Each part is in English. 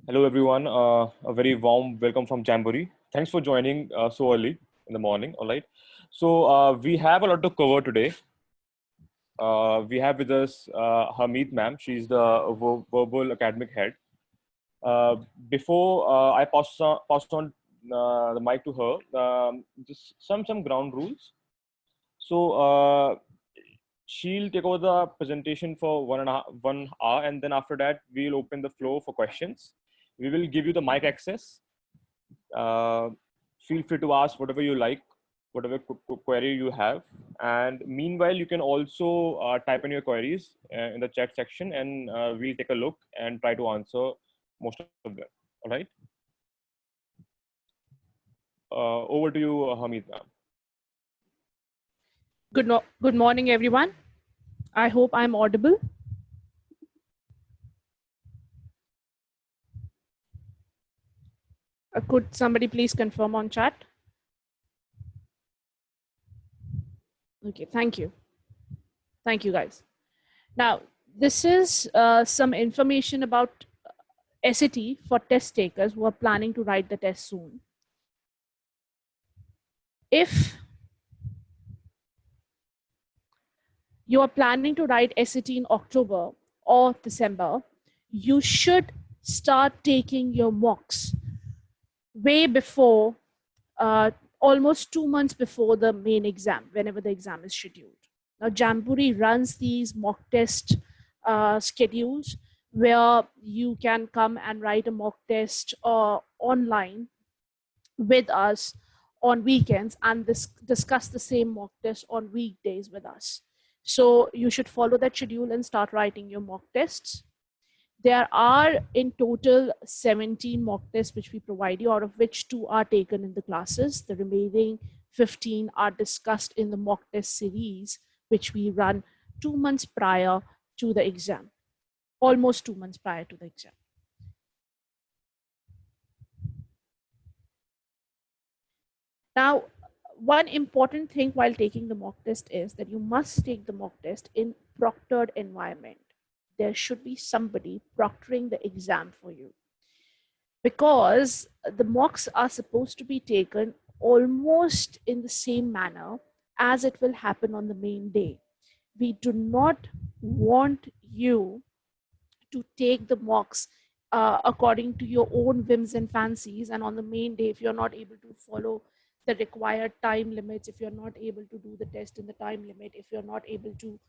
Hello, everyone. A very warm welcome from Jamboree. Thanks for joining so early in the morning. All right. So we have a lot to cover today. We have with us Harmeet, ma'am. She's the verbal academic head. Uh, before I pass on the mic to her, just some ground rules. So she'll take over the presentation for 1 hour, and then after that we'll open the floor for questions. We will give you the mic access. uh, Feel free to ask whatever you like, whatever query you have, and meanwhile you can also type in your queries in the chat section, and we'll take a look and try to answer most of them. All right. Over to you, Hamid, ma'am. Good morning, everyone. I hope I'm audible. Could somebody please confirm on chat? Okay, thank you. Thank you, guys. Now, this is some information about SAT for test takers who are planning to write the test soon. If you are planning to write SAT in October or December, you should start taking your mocks way before, almost 2 months before the main exam, whenever the exam is scheduled. Now, Jamboree runs these mock test schedules where you can come and write a mock test online with us on weekends and discuss the same mock test on weekdays with us. So you should follow that schedule and start writing your mock tests. There are in total 17 mock tests which we provide you, out of which 2 are taken in the classes. The remaining 15 are discussed in the mock test series, which we run 2 months prior to the exam, almost 2 months prior to the exam. Now, one important thing while taking the mock test is that you must take the mock test in proctored environment. There should be somebody proctoring the exam for you, because the mocks are supposed to be taken almost in the same manner as it will happen on the main day. We do not want you to take the mocks according to your own whims and fancies, and on the main day, if you're not able to follow the required time limits, if you're not able to do the test in the time limit, if you're not able to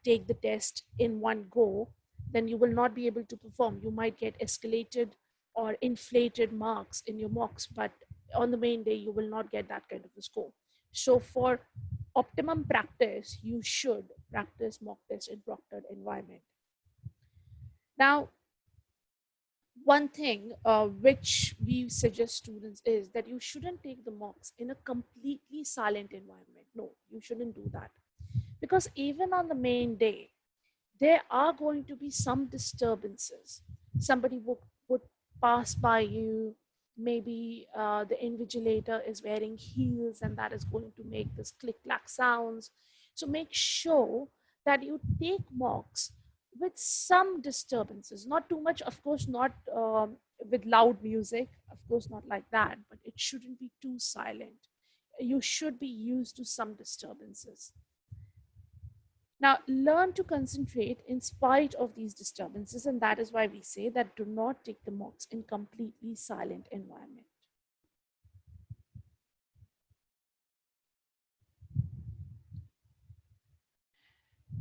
take the test in one go, then you will not be able to perform. You might get escalated or inflated marks in your mocks, but on the main day, you will not get that kind of a score. So for optimum practice, you should practice mock test in proctored environment. Now, one thing which we suggest students is that you shouldn't take the mocks in a completely silent environment. No, you shouldn't do that. Because even on the main day, there are going to be some disturbances. Somebody would pass by you. Maybe the invigilator is wearing heels and that is going to make this click-clack sounds. So make sure that you take mocks with some disturbances, not too much, of course, not with loud music, of course, not like that, but it shouldn't be too silent. You should be used to some disturbances. Now, learn to concentrate in spite of these disturbances, and that is why we say that do not take the mocks in completely silent environment.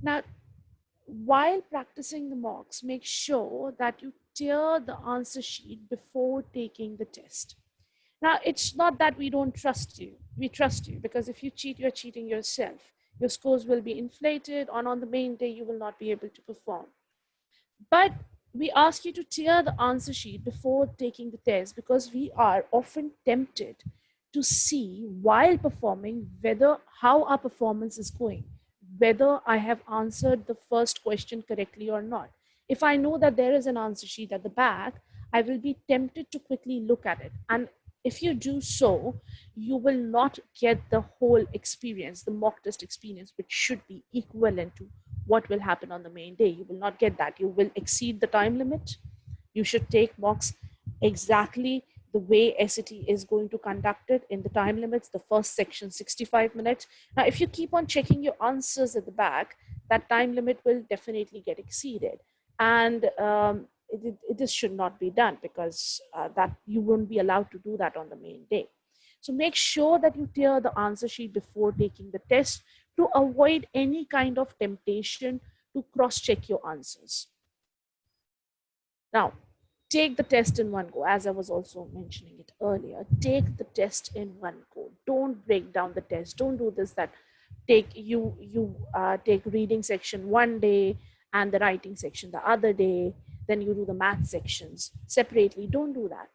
Now, while practicing the mocks, make sure that you tear the answer sheet before taking the test. Now, it's not that we don't trust you. We trust you, because if you cheat, you're cheating yourself. Your scores will be inflated, and on the main day, you will not be able to perform. But we ask you to tear the answer sheet before taking the test, because we are often tempted to see while performing how our performance is going, whether I have answered the first question correctly or not. If I know that there is an answer sheet at the back, I will be tempted to quickly look at it. And if you do so, you will not get the whole experience, the mock test experience, which should be equivalent to what will happen on the main day. You will not get that. You will exceed the time limit. You should take mocks exactly the way SAT is going to conduct it in the time limits, the first section 65 minutes. Now, if you keep on checking your answers at the back, that time limit will definitely get exceeded. And this should not be done, because that you won't be allowed to do that on the main day. So make sure that you clear the answer sheet before taking the test to avoid any kind of temptation to cross-check your answers. Now, take the test in one go, as I was also mentioning it earlier. Take the test in one go. Don't break down the test. Don't do this, that take reading section one day and the writing section the other day, then you do the math sections separately. Don't do that,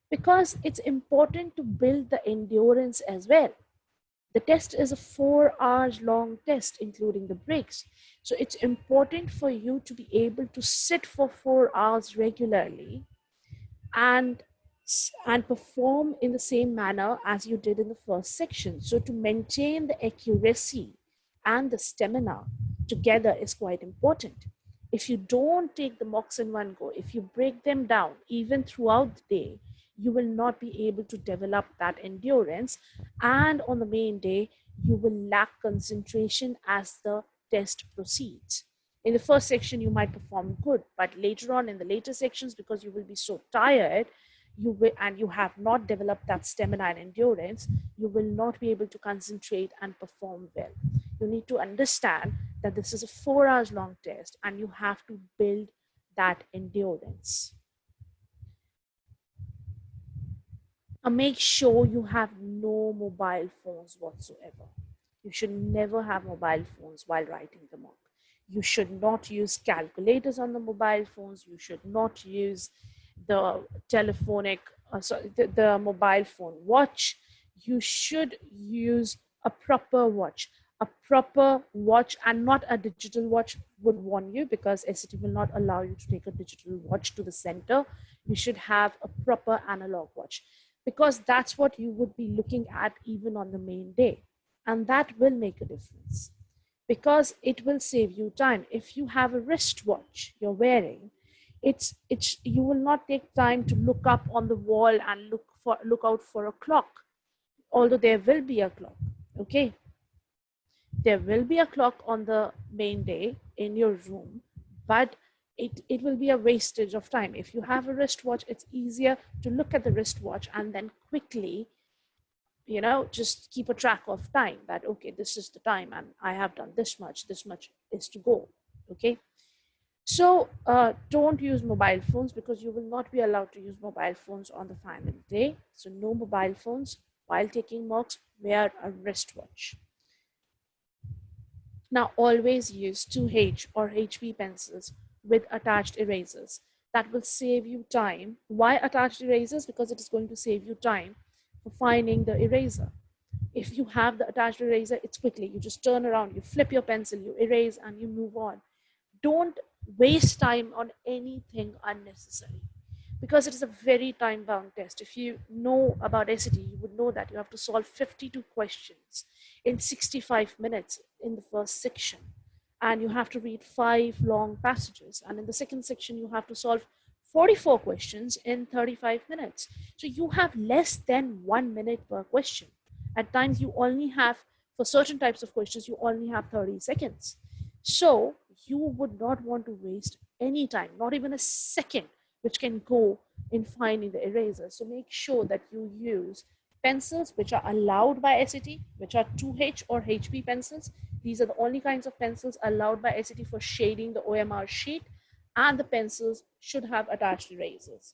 because it's important to build the endurance as well. The test is a 4 hours long test, including the breaks. So it's important for you to be able to sit for 4 hours regularly and and perform in the same manner as you did in the first section. So to maintain the accuracy and the stamina together is quite important. If you don't take the mocks in one go, if you break them down even throughout the day, you will not be able to develop that endurance. And on the main day, you will lack concentration as the test proceeds. In the first section, you might perform good, but later on in the later sections, because you will be so tired, and you have not developed that stamina and endurance, you will not be able to concentrate and perform well. You need to understand that this is a 4 hours long test, and you have to build that endurance. Make sure you have no mobile phones whatsoever. You should never have mobile phones while writing the mock. You should not use calculators on the mobile phones. You should not use the the mobile phone watch. You should use a proper watch. A proper watch, and not a digital watch, would warn you, because SAT will not allow you to take a digital watch to the center. You should have a proper analog watch, because that's what you would be looking at even on the main day. And that will make a difference, because it will save you time. If you have a wristwatch you're wearing, it's you will not take time to look up on the wall and look out for a clock, although there will be a clock. Okay, there will be a clock on the main day in your room, but it will be a wastage of time. If you have a wristwatch, it's easier to look at the wristwatch and then quickly, just keep a track of time, that okay, this is the time and I have done this much is to go. Okay, so don't use mobile phones, because you will not be allowed to use mobile phones on the final day. So no mobile phones while taking mocks. Wear a wristwatch. Now, always use 2H or HB pencils with attached erasers. That will save you time. Why attached erasers? Because it is going to save you time for finding the eraser. If you have the attached eraser, it's quickly. You just turn around, you flip your pencil, you erase, and you move on. Don't waste time on anything unnecessary, because it is a very time bound test. If you know about SAT, you would know that you have to solve 52 questions in 65 minutes in the first section, and you have to read 5 long passages, and in the second section you have to solve 44 questions in 35 minutes. So you have less than 1 minute per question. At times you only have, for certain types of questions, you only have 30 seconds. So you would not want to waste any time, not even a second, which can go in finding the eraser. So make sure that you use pencils which are allowed by SAT, which are 2H or HB pencils. These are the only kinds of pencils allowed by SAT for shading the OMR sheet, and the pencils should have attached erasers.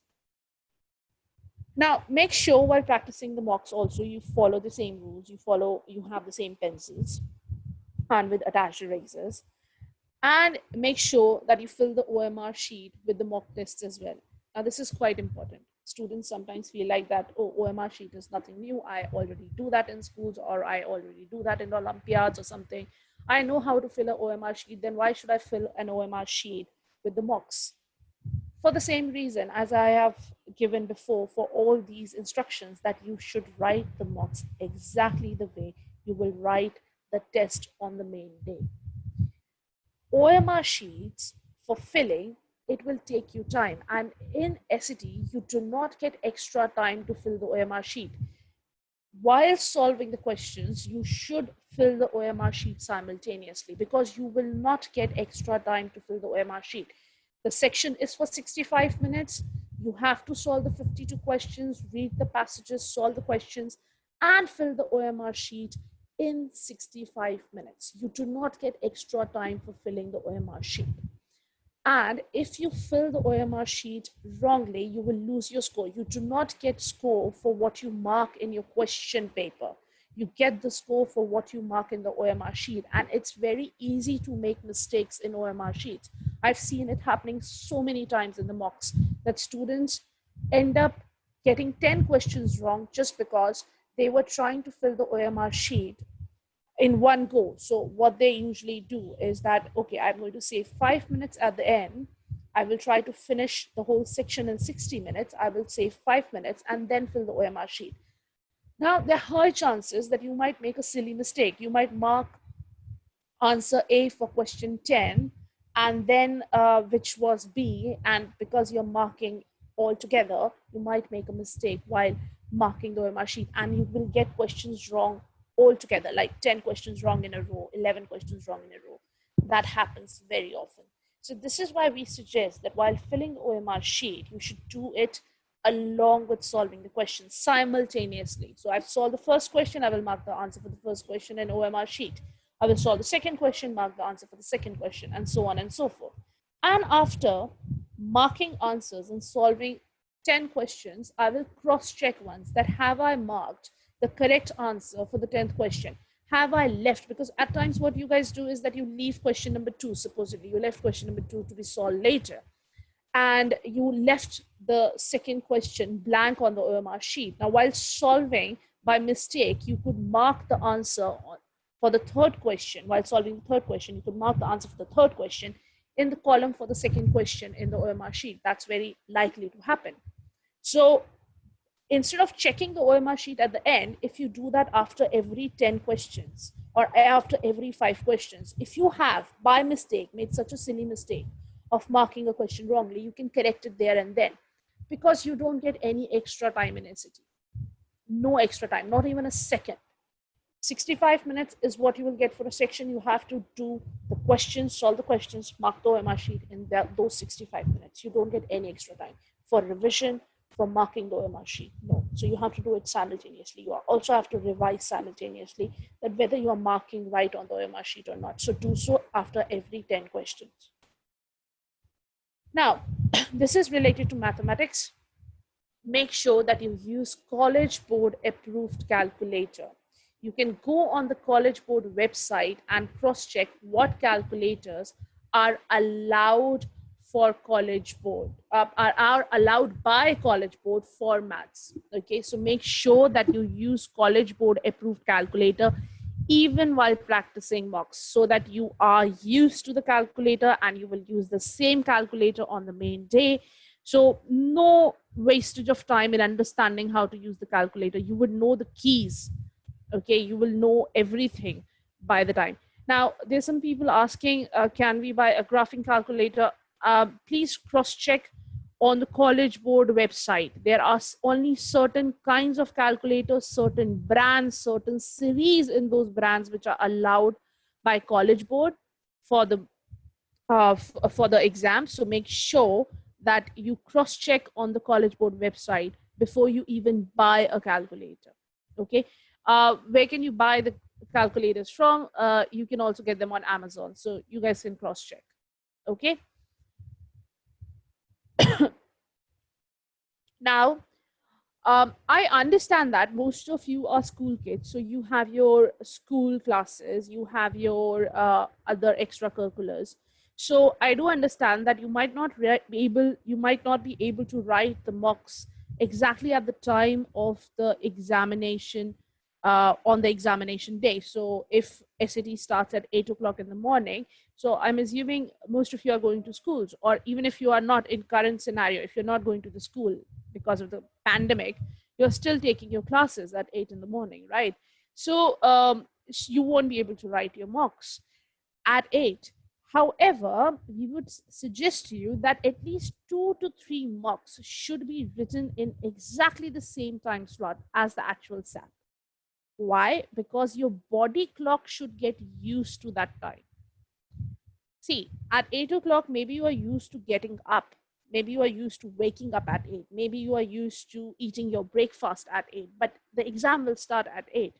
Now, make sure while practicing the mocks also you follow the same rules. You have the same pencils and with attached erasers. And make sure that you fill the OMR sheet with the mock tests as well. Now, this is quite important. Students sometimes feel like that, oh, OMR sheet is nothing new. I already do that in schools, or I already do that in Olympiads or something. I know how to fill an OMR sheet. Then why should I fill an OMR sheet with the mocks? For the same reason as I have given before for all these instructions, that you should write the mocks exactly the way you will write the test on the main day. OMR sheets for filling it will take you time. And in SAT, you do not get extra time to fill the OMR sheet. While solving the questions, you should fill the OMR sheet simultaneously, because you will not get extra time to fill the OMR sheet. The section is for 65 minutes. You have to solve the 52 questions, read the passages, solve the questions, and fill the OMR sheet in 65 minutes. You do not get extra time for filling the OMR sheet. And if you fill the OMR sheet wrongly, you will lose your score. You do not get score for what you mark in your question paper. You get the score for what you mark in the OMR sheet. And it's very easy to make mistakes in OMR sheets. I've seen it happening so many times in the mocks that students end up getting 10 questions wrong just because they were trying to fill the OMR sheet in one go. So what they usually do is that, okay, I'm going to save 5 minutes at the end. I will try to finish the whole section in 60 minutes. I will save 5 minutes and then fill the OMR sheet. Now, there are high chances that you might make a silly mistake. You might mark answer A for question 10 and then which was B, and because you're marking all together, you might make a mistake while marking the OMR sheet, and you will get questions wrong altogether, like 10 questions wrong in a row, 11 questions wrong in a row. That happens very often. So this is why we suggest that while filling the OMR sheet, you should do it along with solving the question simultaneously. So I've solved the first question, I will mark the answer for the first question in OMR sheet. I will solve the second question, mark the answer for the second question, and so on and so forth. And after marking answers and solving 10 questions, I will cross-check once that have I marked the correct answer for the 10th question? Have I left? Because at times what you guys do is that you leave question number 2, supposedly you left question number 2 to be solved later, and you left the second question blank on the OMR sheet. Now, while solving by mistake, you could mark the answer for the third question. While solving the third question, you could mark the answer for the third question in the column for the second question in the OMR sheet. That's very likely to happen. So instead of checking the OMR sheet at the end, if you do that after every 10 questions or after every 5 questions, if you have by mistake made such a silly mistake of marking a question wrongly, you can correct it there and then, because you don't get any extra time in SAT. No extra time, not even a second. 65 minutes is what you will get for a section. You have to do the questions, solve the questions, mark the OMR sheet in those 65 minutes. You don't get any extra time for revision, for marking the OMR sheet. No. So you have to do it simultaneously. You also have to revise simultaneously that whether you are marking right on the OMR sheet or not. So do so after every 10 questions. Now, this is related to mathematics. Make sure that you use College Board approved calculator. You can go on the College Board website and cross-check what calculators are allowed for College Board, are allowed by College Board for maths. Okay, so make sure that you use College Board approved calculator even while practicing mocks, so that you are used to the calculator and you will use the same calculator on the main day. So no wastage of time in understanding how to use the calculator. You would know the keys. Okay, you will know everything by the time. Now, there's some people asking, can we buy a graphing calculator? Please cross-check on the College Board website. There are only certain kinds of calculators, certain brands, certain series in those brands which are allowed by College Board for the exam. So make sure that you cross-check on the College Board website before you even buy a calculator. Okay, where can you buy the calculators from? You can also get them on Amazon, so you guys can cross-check. Okay. Now, I understand that most of you are school kids, so you have your school classes, you have your other extracurriculars. So I do understand that you might not be able to write the mocks exactly at the time of the examination, on the examination day. So if SAT starts at 8 o'clock in the morning, so I'm assuming most of you are going to schools, or even if you are not, in current scenario, if you're not going to the school because of the pandemic, you're still taking your classes at 8 in the morning, right? So you won't be able to write your mocks at 8. However, we would suggest to you that at least 2 to 3 mocks should be written in exactly the same time slot as the actual SAT. Why? Because your body clock should get used to that time. See, at 8 o'clock, maybe you are used to getting up. Maybe you are used to waking up at 8. Maybe you are used to eating your breakfast at 8, but the exam will start at 8.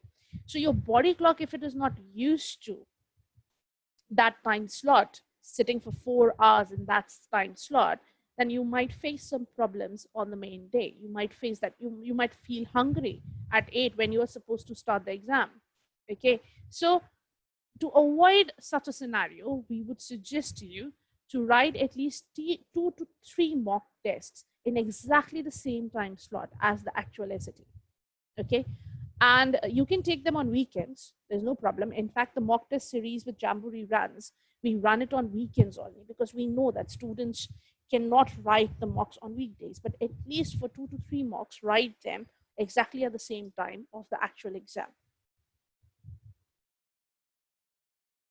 So your body clock, if it is not used to that time slot, sitting for 4 hours in that time slot, then you might face some problems on the main day. You might face that you might feel hungry at 8 when you are supposed to start the exam. Okay, so to avoid such a scenario, we would suggest to you to write at least 2 to 3 mock tests in exactly the same time slot as the actual SAT. Okay, and you can take them on weekends. There's no problem. In fact, the mock test series with Jamboree runs, we run it on weekends only because we know that students cannot write the mocks on weekdays, but at least for 2 to 3 mocks, write them exactly at the same time of the actual exam.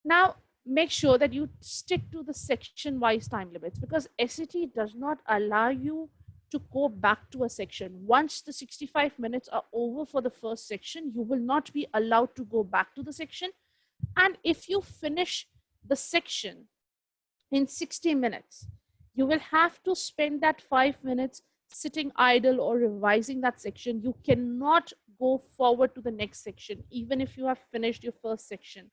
Now, make sure that you stick to the section wise time limits, because SAT does not allow you to go back to a section. Once the 65 minutes are over for the first section, you will not be allowed to go back to the section. And if you finish the section in 60 minutes, you will have to spend that 5 minutes sitting idle or revising that section. You cannot go forward to the next section, even if you have finished your first section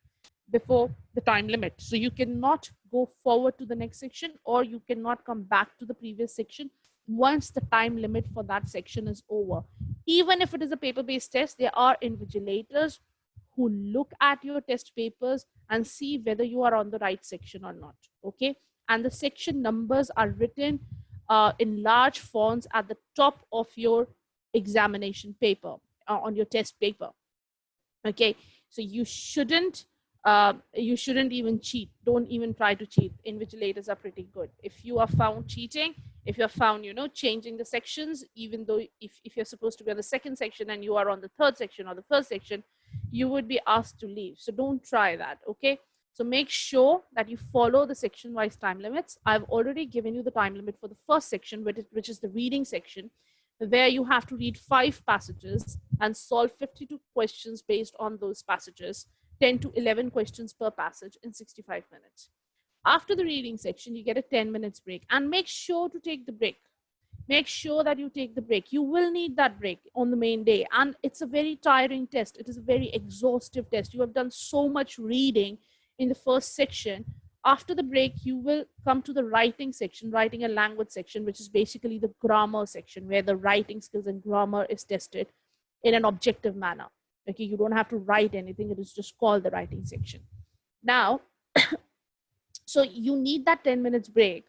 before the time limit. So you cannot go forward to the next section, or you cannot come back to the previous section once the time limit for that section is over. Even if it is a paper-based test, there are invigilators who look at your test papers and see whether you are on the right section or not. Okay, and the section numbers are written in large fonts at the top of your examination paper, on your test paper. Okay, so you shouldn't even cheat. Don't even try to cheat. Invigilators are pretty good. If you are found cheating, if you're found changing the sections, even though if you're supposed to be on the second section and you are on the third section or the first section, you would be asked to leave. So don't try that. Okay, so make sure that you follow the section wise time limits. I've already given you the time limit for the first section, which is the reading section, where you have to read 5 passages and solve 52 questions based on those passages, 10 to 11 questions per passage in 65 minutes. After the reading section, you get a 10 minutes break, and make sure to take the break. Make sure that you take the break. You will need that break on the main day, and it's a very tiring test. It is a very exhaustive test. You have done so much reading in the first section. After the break, you will come to the writing section, writing and language section, which is basically the grammar section, where the writing skills and grammar is tested in an objective manner. Okay, you don't have to write anything. It is just called the writing section. Now, so you need that 10 minutes break.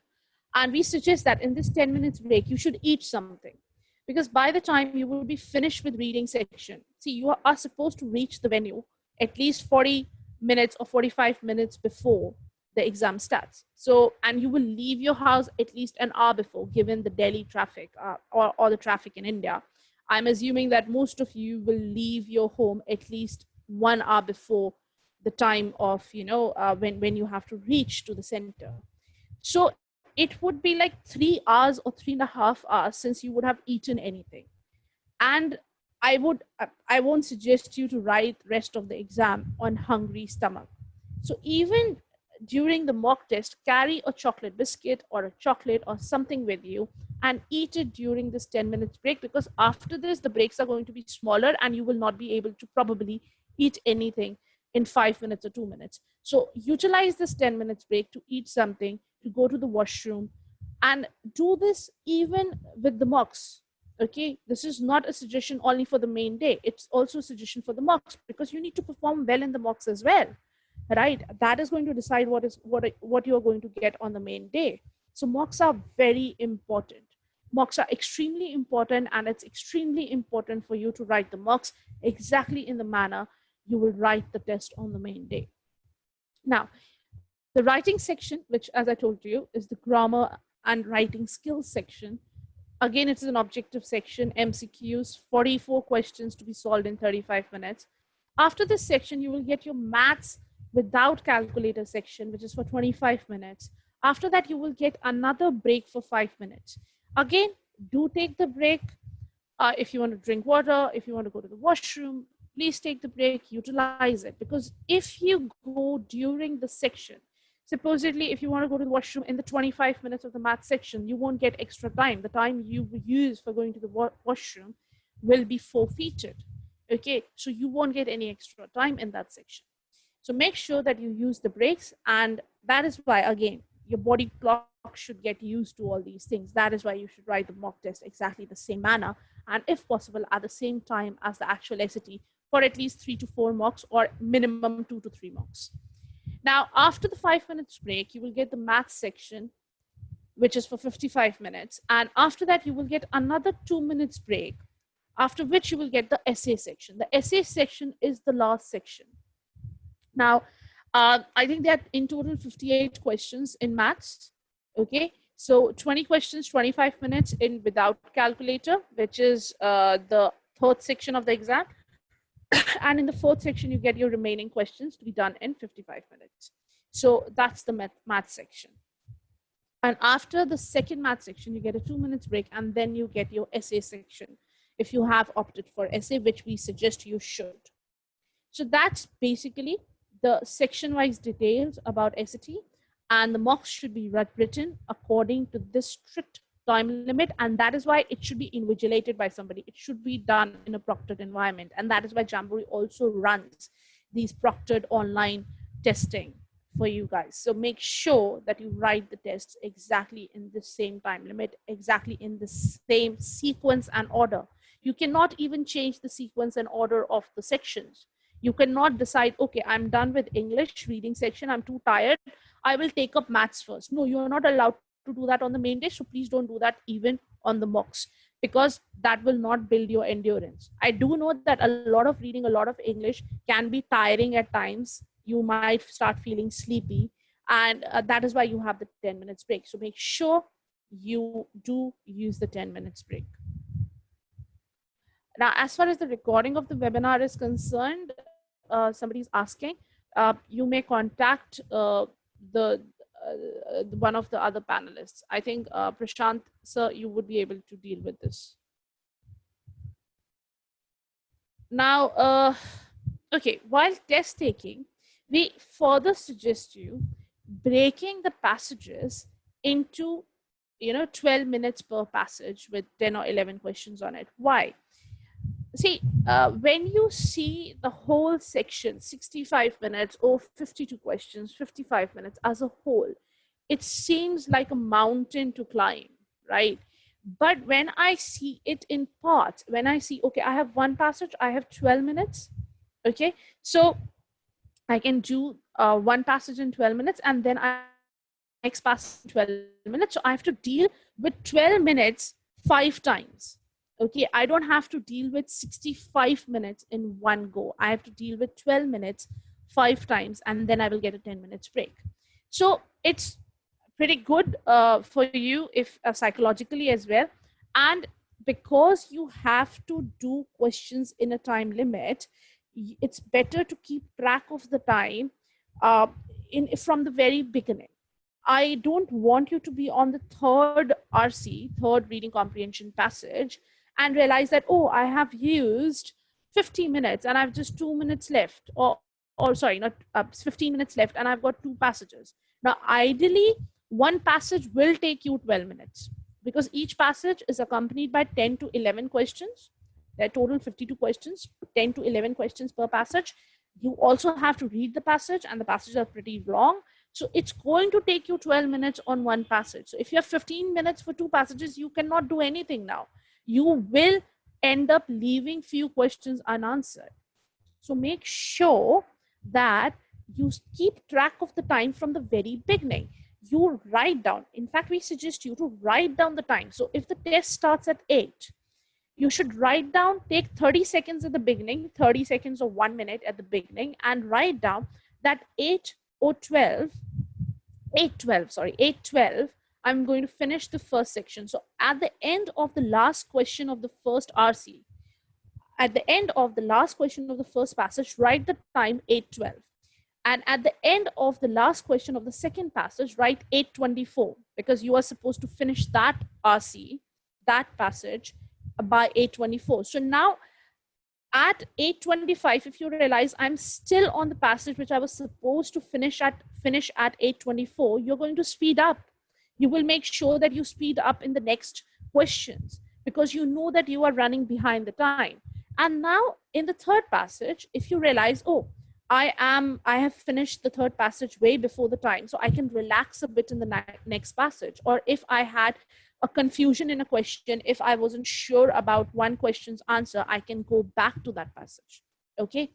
And we suggest that in this 10 minutes break, you should eat something. Because by the time you will be finished with reading section, see, you are supposed to reach the venue at least 40 minutes or 45 minutes before the exam starts. So, and you will leave your house at least an hour before, given the Delhi traffic or the traffic in India. I'm assuming that most of you will leave your home at least 1 hour before the time of, when you have to reach to the center. So it would be like 3 hours or 3.5 hours since you would have eaten anything. And I won't suggest you to write rest of the exam on hungry stomach. So even during the mock test, carry a chocolate biscuit or a chocolate or something with you and eat it during this 10 minutes break, because after this, the breaks are going to be smaller and you will not be able to probably eat anything in 5 minutes or 2 minutes. So utilize this 10 minutes break to eat something, to go to the washroom, and do this even with the mocks. Okay, this is not a suggestion only for the main day. It's also a suggestion for the mocks, because you need to perform well in the mocks as well, right? That is going to decide what you're going to get on the main day. So mocks are very important. Mocks are extremely important, and it's extremely important for you to write the mocks exactly in the manner you will write the test on the main day. Now, the writing section, which, as I told you, is the grammar and writing skills section. Again, it's an objective section, MCQs, 44 questions to be solved in 35 minutes. After this section, you will get your maths without calculator section, which is for 25 minutes. After that, you will get another break for 5 minutes. Again, do take the break. If you want to drink water, if you want to go to the washroom, please take the break, utilize it. Because if you go during the section, supposedly if you want to go to the washroom in the 25 minutes of the math section, you won't get extra time. The time you use for going to the washroom will be forfeited. Okay, so you won't get any extra time in that section. So make sure that you use the breaks, and that is why, again, your body clock should get used to all these things. That is why you should write the mock test exactly the same manner, and if possible, at the same time as the actual SAT, for at least 3 to 4 mocks, or minimum 2 to 3 mocks. Now, after the 5 minutes break, you will get the math section, which is for 55 minutes. And after that, you will get another 2 minutes break, after which you will get the essay section. The essay section is the last section. Now, I think there are in total 58 questions in maths. Okay, so 20 questions, 25 minutes in without calculator, which is the third section of the exam. And in the fourth section, you get your remaining questions to be done in 55 minutes. So that's the math section. And after the second math section, you get a 2 minutes break, and then you get your essay section if you have opted for essay, which we suggest you should. So that's basically the section-wise details about SAT, and the mocks should be written according to this strict time limit, and that is why it should be invigilated by somebody. It should be done in a proctored environment, and that is why Jamboree also runs these proctored online testing for you guys. So make sure that you write the tests exactly in the same time limit, exactly in the same sequence and order. You cannot even change the sequence and order of the sections. You cannot decide, okay, I'm done with English reading section, I'm too tired, I will take up maths first. No, you are not allowed to do that on the main day. So please don't do that even on the mocks, because that will not build your endurance. I do know that a lot of reading, a lot of English can be tiring at times. You might start feeling sleepy, and that is why you have the 10 minutes break. So make sure you do use the 10 minutes break. Now, as far as the recording of the webinar is concerned, somebody's asking, you may contact one of the other panelists. I think, Prashant, sir, you would be able to deal with this. Now, okay, while test taking, we further suggest you breaking the passages into 12 minutes per passage with 10 or 11 questions on it. Why? See, when you see the whole section, 65 minutes or 52 questions, 55 minutes as a whole, it seems like a mountain to climb, right? But when I see it in parts, when I see, okay, I have one passage, I have 12 minutes, okay? So I can do one passage in 12 minutes, and then I have the next passage in 12 minutes. So I have to deal with 12 minutes 5 times. Okay, I don't have to deal with 65 minutes in one go. I have to deal with 12 minutes 5 times, and then I will get a 10 minutes break. So it's pretty good for you if psychologically as well. And because you have to do questions in a time limit, it's better to keep track of the time from the very beginning. I don't want you to be on the third RC, third reading comprehension passage, and realize that, oh, I have used 50 minutes and I have just 2 minutes left, or sorry, not 15 minutes left, and I've got 2 passages. Now, ideally, one passage will take you 12 minutes, because each passage is accompanied by 10 to 11 questions. There are total 52 questions, 10 to 11 questions per passage. You also have to read the passage, and the passages are pretty long. So it's going to take you 12 minutes on one passage. So if you have 15 minutes for 2 passages, you cannot do anything now. You will end up leaving few questions unanswered. So make sure that you keep track of the time from the very beginning. You write down. In fact, we suggest you to write down the time. So if the test starts at 8, you should write down, take 30 seconds at the beginning, 30 seconds or 1 minute at the beginning, and write down that 8:12, I'm going to finish the first section. So at the end of the last question of the first RC, at the end of the last question of the first passage, write the time 8:12. And at the end of the last question of the second passage, write 824, because you are supposed to finish that RC, that passage, by 824. So now at 825, if you realize I'm still on the passage which I was supposed to finish at 824, you're going to speed up. You will make sure that you speed up in the next questions, because you know that you are running behind the time. And now in the third passage, if you realize, oh, I have finished the third passage way before the time, so I can relax a bit in the next passage. Or if I had a confusion in a question, if I wasn't sure about one question's answer, I can go back to that passage, okay,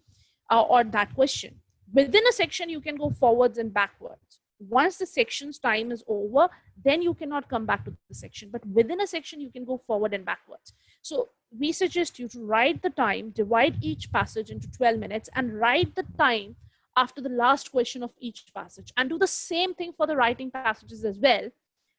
or that question. Within a section, you can go forwards and backwards. Once the section's time is over, then you cannot come back to the section. But within a section, you can go forward and backwards. So we suggest you to write the time, divide each passage into 12 minutes, and write the time after the last question of each passage. And do the same thing for the writing passages as well,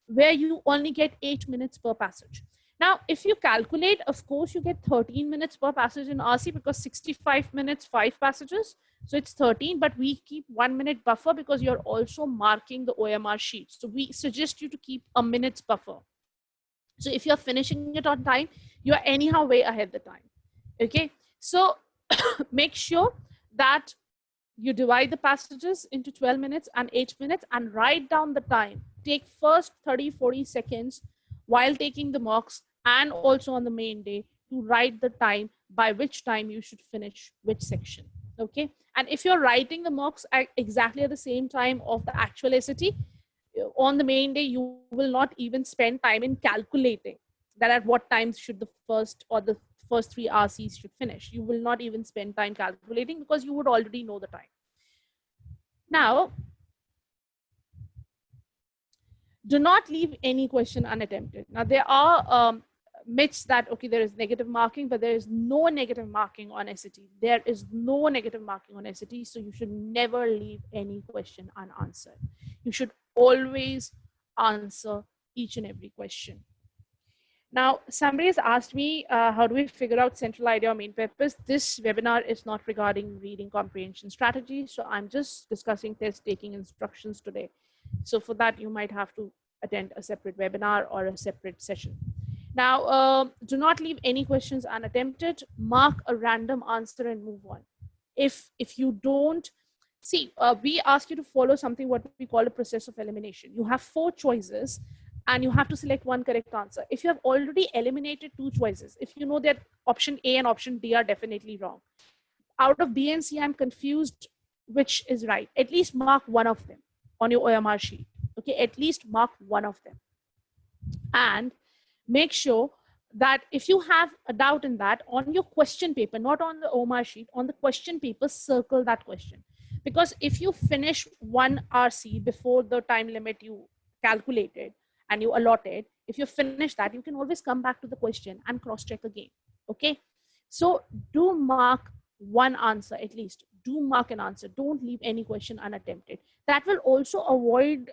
where you only get 8 minutes per passage. Now, if you calculate, of course, you get 13 minutes per passage in RC, because 65 minutes, 5 passages. So it's 13, but we keep 1 minute buffer because you're also marking the OMR sheet. So we suggest you to keep a minute's buffer. So if you're finishing it on time, you're anyhow way ahead the time. Okay. So make sure that you divide the passages into 12 minutes and 8 minutes and write down the time. Take first 30-40 seconds while taking the mocks and also on the main day to write the time by which time you should finish which section. Okay. And if you're writing the mocks exactly at the same time of the actual SAT, on the main day, you will not even spend time in calculating that at what times should the first or the first 3 RCs should finish. You will not even spend time calculating because you would already know the time. Now, do not leave any question unattempted. Now, there are myths that, okay, there is negative marking, but there is no negative marking on SAT. There is no negative marking on SAT, so you should never leave any question unanswered. You should always answer each and every question. Now, somebody has asked me, how do we figure out central idea or main purpose? This webinar is not regarding reading comprehension strategy. So I'm just discussing test taking instructions today. So for that, you might have to attend a separate webinar or a separate session. Now, do not leave any questions unattempted. Mark a random answer and move on. If you don't, see, we ask you to follow something what we call a process of elimination. You have 4 choices and you have to select one correct answer. If you have already eliminated 2 choices, if you know that option A and option D are definitely wrong, out of B and C, I'm confused which is right, at least mark one of them on your OMR sheet. Okay, at least mark one of them. And make sure that if you have a doubt in that, on your question paper, not on the OMR sheet, on the question paper, circle that question. Because if you finish one RC before the time limit you calculated and you allotted, if you finish that, you can always come back to the question and cross check again. Okay, so do mark one answer, at least do mark an answer. Don't leave any question unattempted. That will also avoid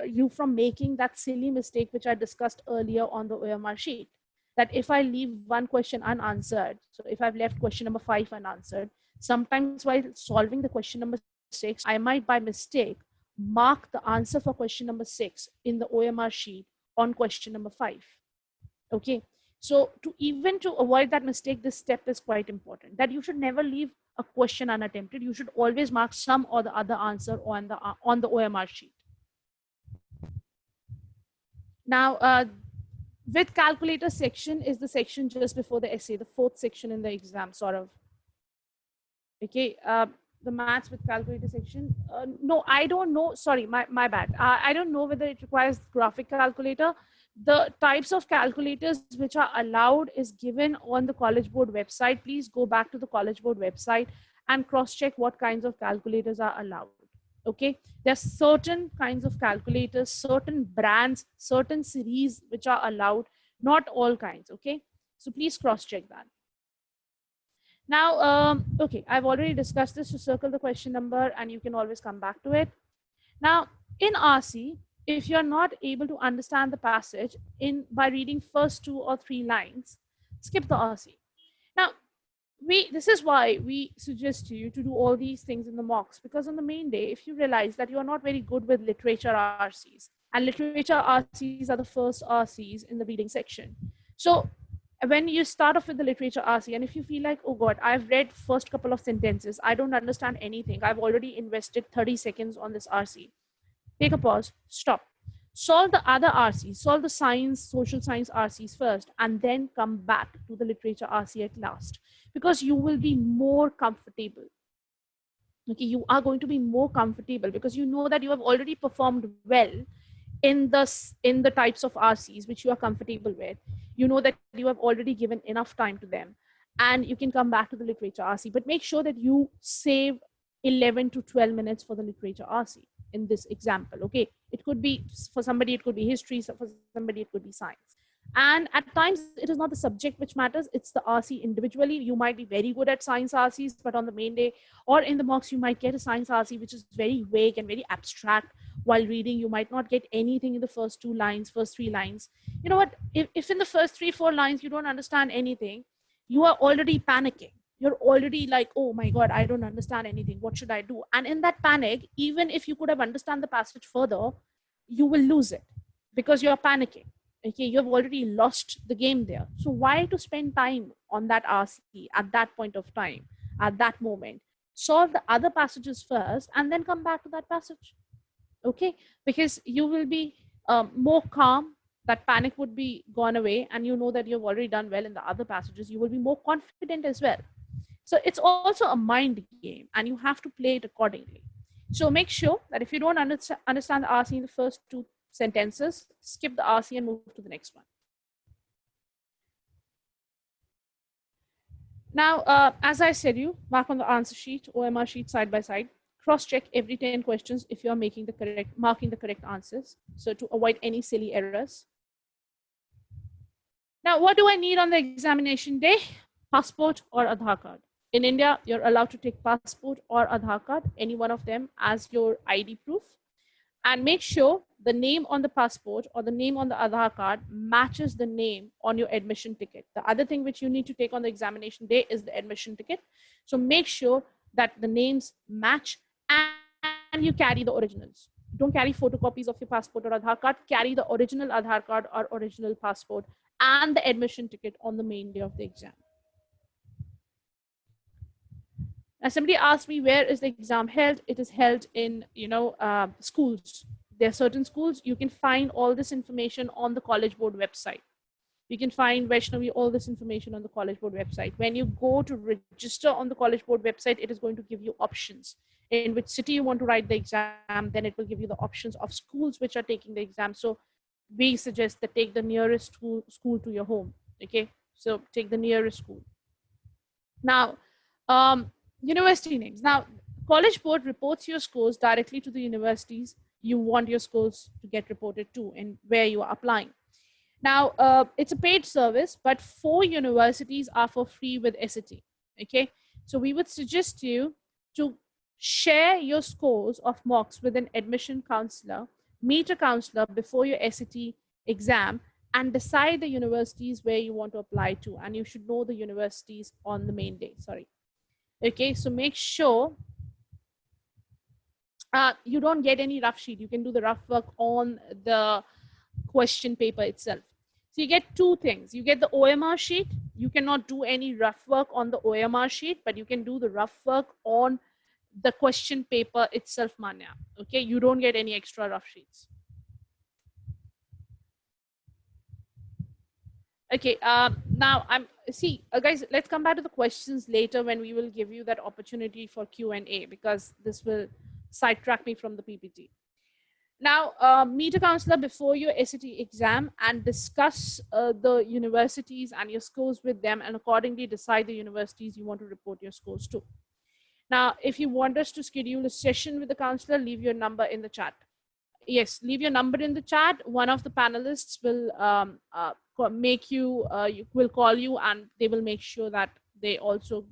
you from making that silly mistake which I discussed earlier on the OMR sheet, that if I leave one question unanswered, so if I've left question number 5 unanswered, sometimes while solving the question number 6, I might by mistake mark the answer for question number 6 in the OMR sheet on question number 5. Okay, so to avoid that mistake, this step is quite important, that you should never leave a question unattempted. You should always mark some or the other answer on the OMR sheet. Now, with calculator section is the section just before the essay, the 4th section in the exam, sort of. Okay, the maths with calculator section. No, I don't know. Sorry, my bad. I don't know whether it requires graphic calculator. The types of calculators which are allowed is given on the College Board website. Please go back to the College Board website and cross-check what kinds of calculators are allowed. Okay, there's certain kinds of calculators, certain brands, certain series which are allowed, not all kinds. Okay, so please cross-check that. Now, okay, I've already discussed this, so circle the question number and you can always come back to it. Now, in RC, if you're not able to understand the passage by reading first 2 or 3 lines, skip the RC. Now, this is why we suggest to you to do all these things in the mocks, because on the main day, if you realize that you are not very good with literature RCs, and literature RCs are the first RCs in the reading section, so when you start off with the literature RC, and if you feel like, oh god, I've read first couple of sentences, I don't understand anything, I've already invested 30 seconds on this RC, take a pause, stop, solve the other RCs, solve the science, social science RCs first, and then come back to the literature RC at last, because you will be more comfortable. Okay, you are going to be more comfortable because you know that you have already performed well in the types of RCs which you are comfortable with. You know that you have already given enough time to them, and you can come back to the literature RC. But make sure that you save 11 to 12 minutes for the literature RC in this example. Okay, it could be, for somebody it could be history, so for somebody it could be science. And at times it is not the subject which matters, it's the RC individually. You might be very good at science RCs, but on the main day or in the mocks you might get a science RC which is very vague and very abstract. While reading, you might not get anything in the first 2 lines, first 3 lines. You know what, if in the first 3 4 lines you don't understand anything, you are already panicking. You're already like, oh my god, I don't understand anything, what should I do? And in that panic, even if you could have understand the passage further, you will lose it because you're panicking. Okay, you have already lost the game there. So why to spend time on that RC at that point of time, at that moment? Solve the other passages first and then come back to that passage. Okay, because you will be more calm, that panic would be gone away, and you know that you've already done well in the other passages. You will be more confident as well. So it's also a mind game, and you have to play it accordingly. So make sure that if you don't understand the RC in the first 2 sentences, skip the RC and move to the next one. Now, as I said, you mark on the answer sheet, OMR sheet side by side. Cross-check every 10 questions if you're marking the correct answers. So to avoid any silly errors. Now, what do I need on the examination day? Passport or Aadhaar card. In India, you're allowed to take passport or Aadhaar card, any one of them as your ID proof. And make sure the name on the passport or the name on the Aadhaar card matches the name on your admission ticket. The other thing which you need to take on the examination day is the admission ticket. So make sure that the names match and you carry the originals. Don't carry photocopies of your passport or Aadhaar card. Carry the original Aadhaar card or original passport and the admission ticket on the main day of the exam. Now, somebody asked me, where is the exam held? It is held in, schools. There are certain schools. You can find all this information on the College Board website. You can find Vaishnavi, all this information on the College Board website. When you go to register on the College Board website, it is going to give you options in which city you want to write the exam. Then it will give you the options of schools which are taking the exam. So we suggest that take the nearest school to your home. Okay, so take the nearest school. Now, university names. Now, College Board reports your scores directly to the universities you want your scores to get reported to and where you are applying. Now, it's a paid service, but 4 universities are for free with SAT. Okay, so we would suggest you to share your scores of mocks with an admission counselor, meet a counselor before your SAT exam, and decide the universities where you want to apply to. And you should know the universities on the main day. Sorry. Okay, so make sure you don't get any rough sheet. You can do the rough work on the question paper itself. So you get 2 things. You get the OMR sheet. You cannot do any rough work on the OMR sheet, but you can do the rough work on the question paper itself, Manya. Okay, you don't get any extra rough sheets. Okay, now guys, let's come back to the questions later when we will give you that opportunity for Q&A, because this will sidetrack me from the PPT. Now, meet a counselor before your SAT exam and discuss the universities and your scores with them, and accordingly decide the universities you want to report your scores to. Now, if you want us to schedule a session with the counselor, leave your number in the chat. Yes, leave your number in the chat. One of the panelists will will call you, and they will make sure that they also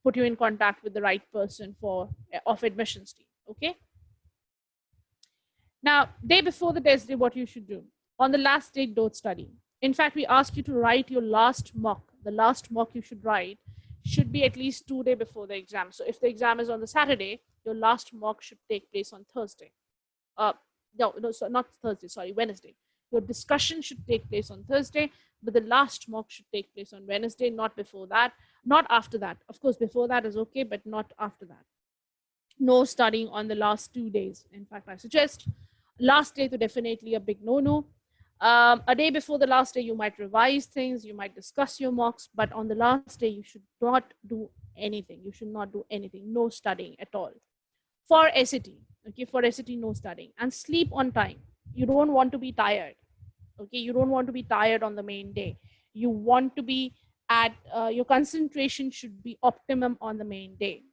put you in contact with the right person of admissions team. Okay. Now, day before the test day, what you should do. On the last day, don't study. In fact, we ask you to write your last mock. The last mock you should write should be at least 2 days before the exam. So if the exam is on the Saturday, your last mock should take place on Thursday. Uh, no, so not Thursday, sorry, Wednesday. Your discussion should take place on Thursday, but the last mock should take place on Wednesday, not before that, not after that. Of course, before that is okay, but not after that. No studying on the last 2 days. In fact, I suggest last day to definitely a big no-no. A day before the last day, you might revise things, you might discuss your mocks, but on the last day, you should not do anything. You should not do anything, no studying at all. For SAT, okay, for SAT, no studying. And sleep on time. You don't want to be tired, okay? You don't want to be tired on the main day. You want to be at, your concentration should be optimum on the main day.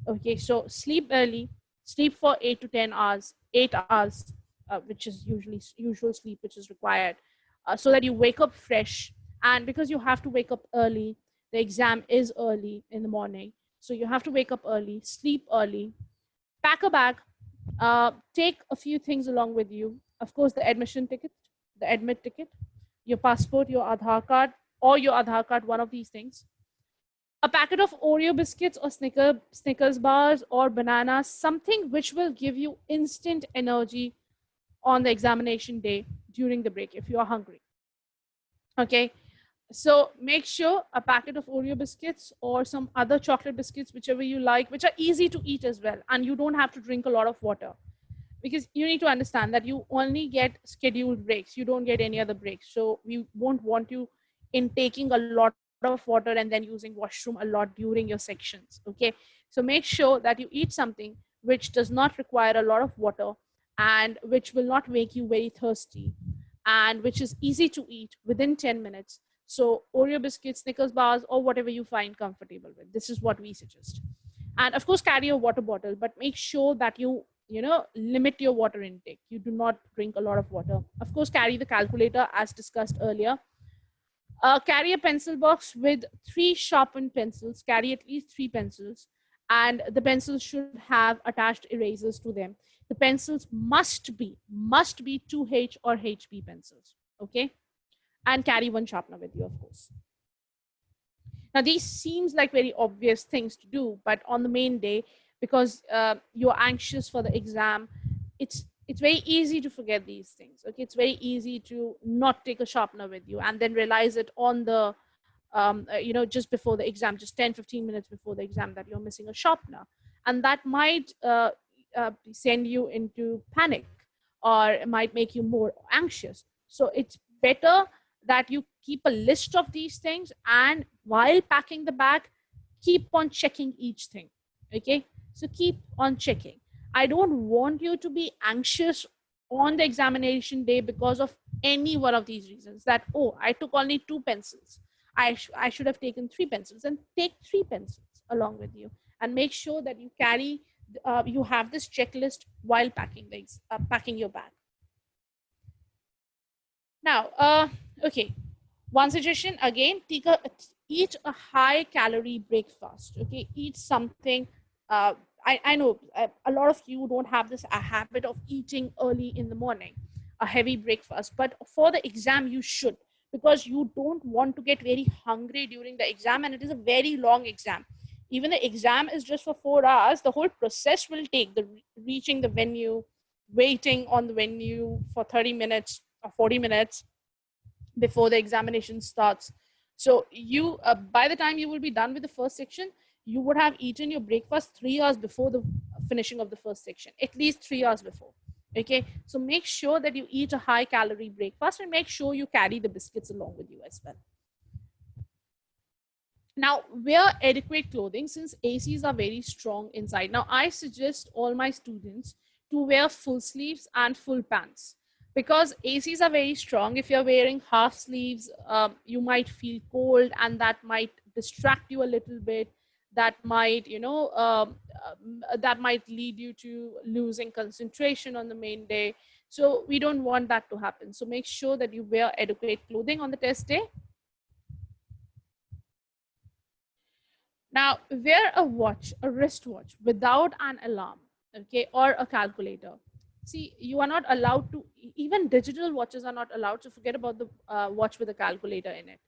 Okay, so sleep early, sleep for 8 to 10 hours, 8 hours, which is usually usual sleep, which is required, so that you wake up fresh. And because you have to wake up early, the exam is early in the morning, so you have to wake up early, sleep early, pack a bag, take a few things along with you. Of course, the admission ticket, the admit ticket, your passport, your Aadhaar card, or your Aadhaar card, one of these things, a packet of Oreo biscuits or Snickers bars or bananas, something which will give you instant energy on the examination day during the break if you are hungry. Okay, so make sure a packet of Oreo biscuits or some other chocolate biscuits, whichever you like, which are easy to eat as well, and you don't have to drink a lot of water, because you need to understand that you only get scheduled breaks, you don't get any other breaks. So we won't want you in taking a lot of water and then using washroom a lot during your sections. Okay, so make sure that you eat something which does not require a lot of water and which will not make you very thirsty and which is easy to eat within 10 minutes. So Oreo biscuits, Snickers bars, or whatever you find comfortable with, this is what we suggest. And of course, carry a water bottle, but make sure that you limit your water intake. You do not drink a lot of water. Of course, carry the calculator as discussed earlier. Carry a pencil box with 3 sharpened pencils. Carry at least 3 pencils, and the pencils should have attached erasers to them. The pencils must be 2H or HB pencils. Okay, and carry one sharpener with you, of course. Now, these seems like very obvious things to do, but on the main day, because you're anxious for the exam, it's very easy to forget these things. Okay, it's very easy to not take a sharpener with you and then realize it on the just before the exam, just 10-15 minutes before the exam, that you're missing a sharpener, and that might send you into panic, or it might make you more anxious. So it's better that you keep a list of these things, and while packing the bag, keep on checking each thing. Okay, so keep on checking. I don't want you to be anxious on the examination day because of any one of these reasons, that, oh, I took only 2 pencils, I should have taken 3 pencils. And take 3 pencils along with you, and make sure that you carry you have this checklist while packing your bag. Now, okay, one suggestion again: eat a high calorie breakfast. Okay, eat something. I know a lot of you don't have this a habit of eating early in the morning, a heavy breakfast, but for the exam you should, because you don't want to get very hungry during the exam, and it is a very long exam. Even the exam is just for 4 hours. The whole process will take the reaching the venue, waiting on the venue for 30 minutes or 40 minutes before the examination starts. So you by the time you will be done with the first section, you would have eaten your breakfast 3 hours before the finishing of the first section, at least 3 hours before. Okay, so make sure that you eat a high calorie breakfast, and make sure you carry the biscuits along with you as well. Now, wear adequate clothing since ACs are very strong inside. Now, I suggest all my students to wear full sleeves and full pants, because ACs are very strong. If you're wearing half sleeves, you might feel cold, and that might distract you a little bit. That might, that might lead you to losing concentration on the main day. So we don't want that to happen. So make sure that you wear adequate clothing on the test day. Now, wear a watch, a wristwatch without an alarm, okay, or a calculator. See, you are not allowed to, even digital watches are not allowed, so forget about the watch with a calculator in it.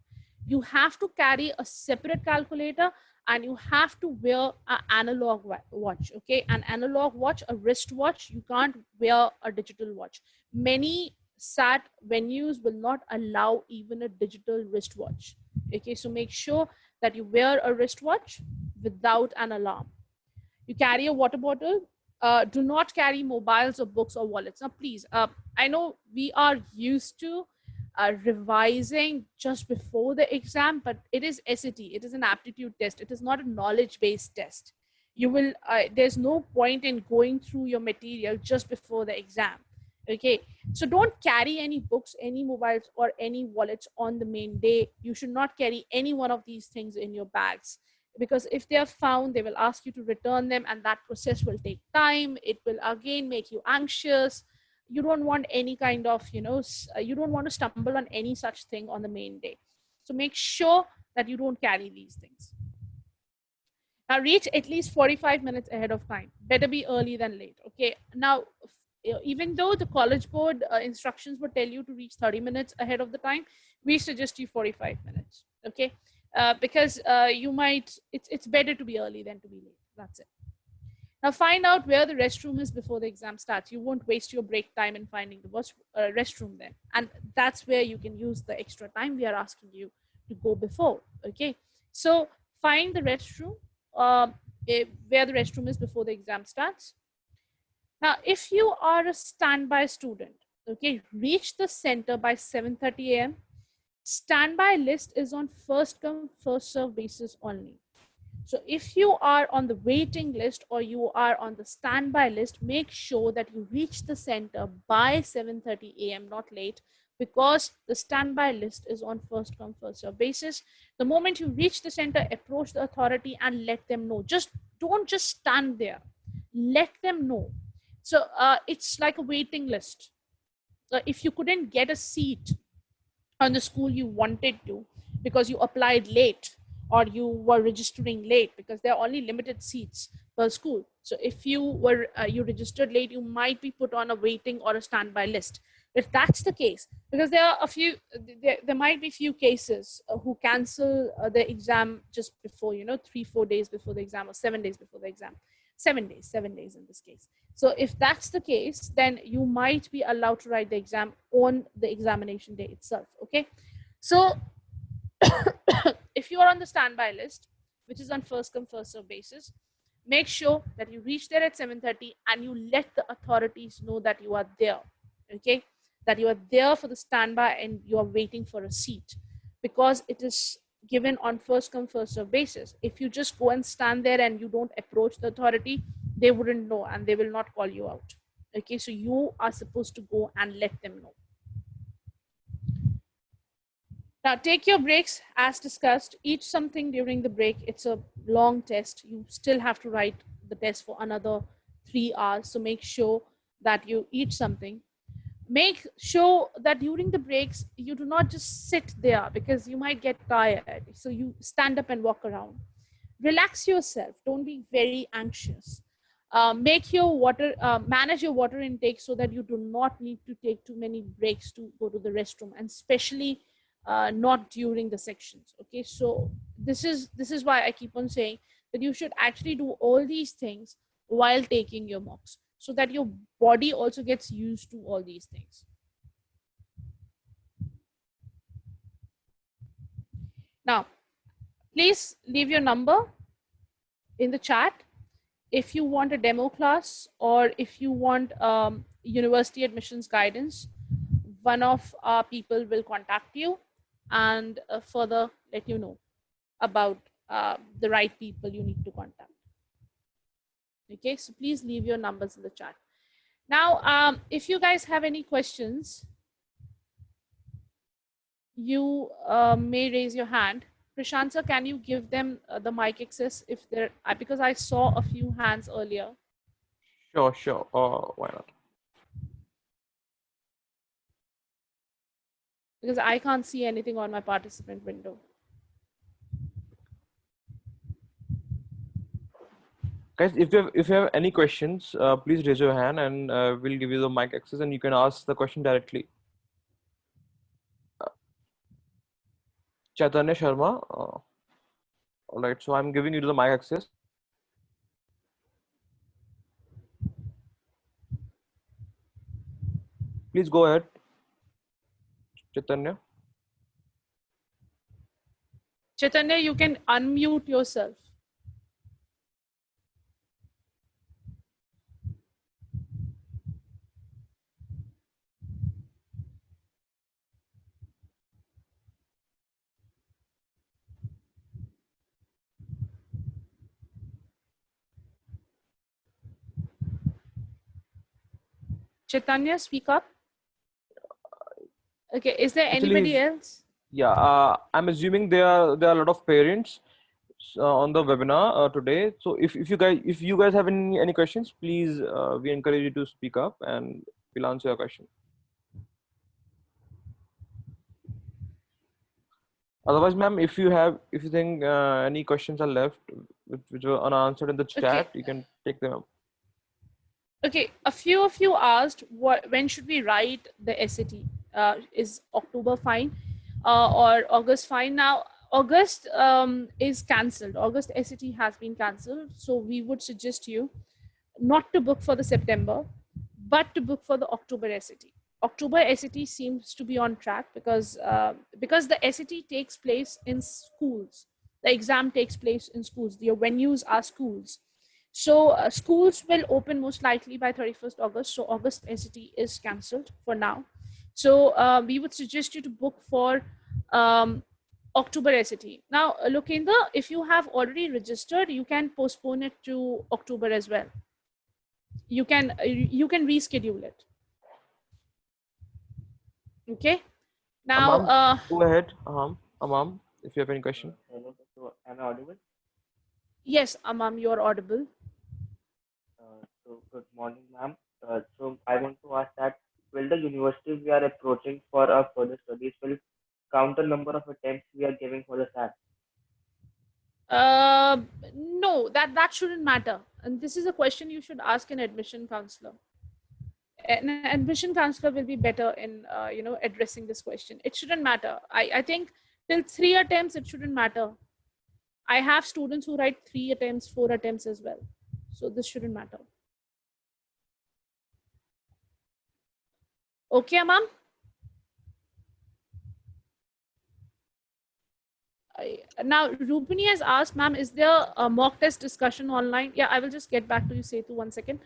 You have to carry a separate calculator, and you have to wear an analog watch. Okay, an analog watch, a wristwatch. You can't wear a digital watch. Many SAT venues will not allow even a digital wristwatch. Okay, so make sure that you wear a wristwatch without an alarm. You carry a water bottle. Do not carry mobiles or books or wallets. Now, please, I know we are used to revising just before the exam, but it is SAT. It is an aptitude test. It is not a knowledge-based test. You will. There's no point in going through your material just before the exam. Okay, so don't carry any books, any mobiles, or any wallets on the main day. You should not carry any one of these things in your bags, because if they are found, they will ask you to return them, and that process will take time. It will again make you anxious. You don't want any kind of, you don't want to stumble on any such thing on the main day. So make sure that you don't carry these things. Now reach at least 45 minutes ahead of time. Better be early than late. Okay, now even though the college board instructions would tell you to reach 30 minutes ahead of the time, we suggest you 45 minutes. Okay, because you might, it's better to be early than to be late. That's it. Now find out where the restroom is before the exam starts. You won't waste your break time in finding the restroom then, and that's where you can use the extra time we are asking you to go before. Okay, so find the restroom, where the restroom is before the exam starts. Now, if you are a standby student, okay, reach the center by 7:30 a.m. Standby list is on first come, first serve basis only. So if you are on the waiting list or you are on the standby list, make sure that you reach the center by 7:30 a.m., not late, because the standby list is on first come, first serve basis. The moment you reach the center, approach the authority and let them know. Don't just stand there. Let them know. So it's like a waiting list. So if you couldn't get a seat on the school you wanted to because you applied late, or you were registering late, because there are only limited seats per school. So if you were you registered late, you might be put on a waiting or a standby list. If that's the case, because there are a few, there might be few cases who cancel the exam just before, 3-4 days before the exam, or 7 days before the exam. 7 days in this case. So if that's the case, then you might be allowed to write the exam on the examination day itself. Okay, so if you are on the standby list, which is on first come, first serve basis, make sure that you reach there at 7:30 and you let the authorities know that you are there. Okay, that you are there for the standby and you are waiting for a seat, because it is given on first come, first serve basis. If you just go and stand there and you don't approach the authority, they wouldn't know and they will not call you out. Okay, so you are supposed to go and let them know. Now take your breaks as discussed. Eat something during the break. It's a long test. You still have to write the test for another 3 hours. So make sure that you eat something. Make sure that during the breaks, you do not just sit there, because you might get tired. So you stand up and walk around. Relax yourself. Don't be very anxious. Make your water, manage your water intake so that you do not need to take too many breaks to go to the restroom, and especially not during the sections. Okay, so this is why I keep on saying that you should actually do all these things while taking your mocks, so that your body also gets used to all these things. Now, please leave your number in the chat if you want a demo class, or if you want university admissions guidance. One of our people will contact you and further let you know about the right people you need to contact. Okay, so please leave your numbers in the chat. Now, if you guys have any questions, you may raise your hand. Prashant sir, can you give them the mic access if they're, because I saw a few hands earlier. Sure. Why not? Because I can't see anything on my participant window. Guys, if you have any questions, please raise your hand and we'll give you the mic access and you can ask the question directly. Chaitanya Sharma. All right, so I'm giving you the mic access. Please go ahead, Chaitanya. Chaitanya, you can unmute yourself. Chaitanya, speak up. Okay, is there anybody Actually, else? yeah, I'm assuming there are a lot of parents on the webinar today. So if you guys have any questions, please we encourage you to speak up and we'll answer your question. Otherwise, ma'am, if you think any questions are left which were unanswered in the Okay. chat, you can take them up. Okay, a few of you asked when should we write the SAT? Is October fine or August fine? Now, August is cancelled. August SAT has been cancelled. So we would suggest you not to book for the September, but to book for the October SAT. October SAT seems to be on track because the SAT takes place in schools. The exam takes place in schools. The venues are schools. So schools will open most likely by 31st August. So August SAT is cancelled for now. So we would suggest you to book for October SAT. Now, Lokendra, if you have already registered, you can postpone it to October as well. You can reschedule it. Okay. Now, Ma'am, go ahead. Ma'am, if you have any question. Hello, so am I audible? yes, Amam, you're audible. So good morning, ma'am. So I want to ask that will the university we are approaching for our further studies will count the number of attempts we are giving for the SAT? No, that shouldn't matter. And this is a question you should ask an admission counselor. An admission counselor will be better in addressing this question. It shouldn't matter. I think till 3 attempts it shouldn't matter. I have students who write 3 attempts, 4 attempts as well. So this shouldn't matter. Okay, ma'am. Now Rupini has asked, ma'am, is there a mock test discussion online? Yeah, I will just get back to you, Setu, 1 second.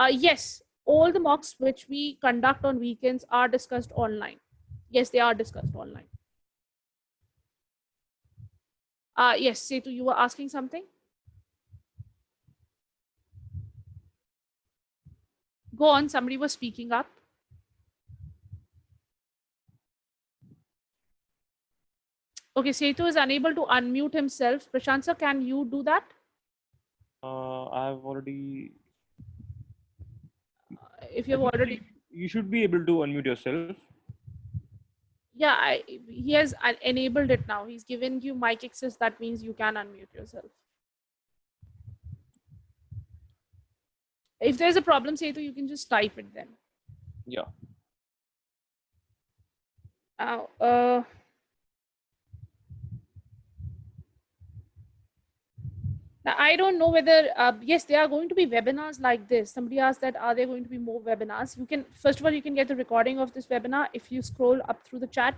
Yes, all the mocks which we conduct on weekends are discussed online. Yes, they are discussed online. Yes, Setu, you were asking something? Go on, somebody was speaking up. Okay, Setu is unable to unmute himself. Prashant sir, can you do that? I've already. If you've already. You should be able to unmute yourself. Yeah, he has enabled it now. He's given you mic access. That means you can unmute yourself. If there's a problem, Setu, you can just type it then. Yeah. Now, now, I don't know whether, yes, there are going to be webinars like this. Somebody asked that, are there going to be more webinars? You can, first of all, you can get the recording of this webinar. If you scroll up through the chat,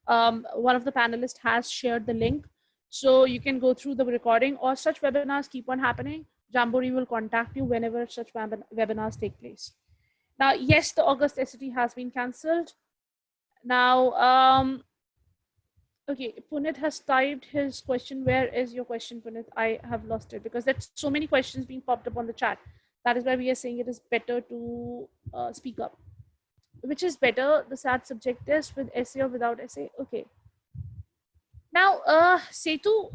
one of the panelists has shared the link. So you can go through the recording, or such webinars keep on happening. Jamboree will contact you whenever such webinars take place. Now, yes, the August SAT has been cancelled. Now, okay, Punit has typed his question. Where is your question, Punit? I have lost it because there's so many questions being popped up on the chat. That is why we are saying it is better to speak up. Which is better, the SAT subject test with essay or without essay? Okay. Now, Setu,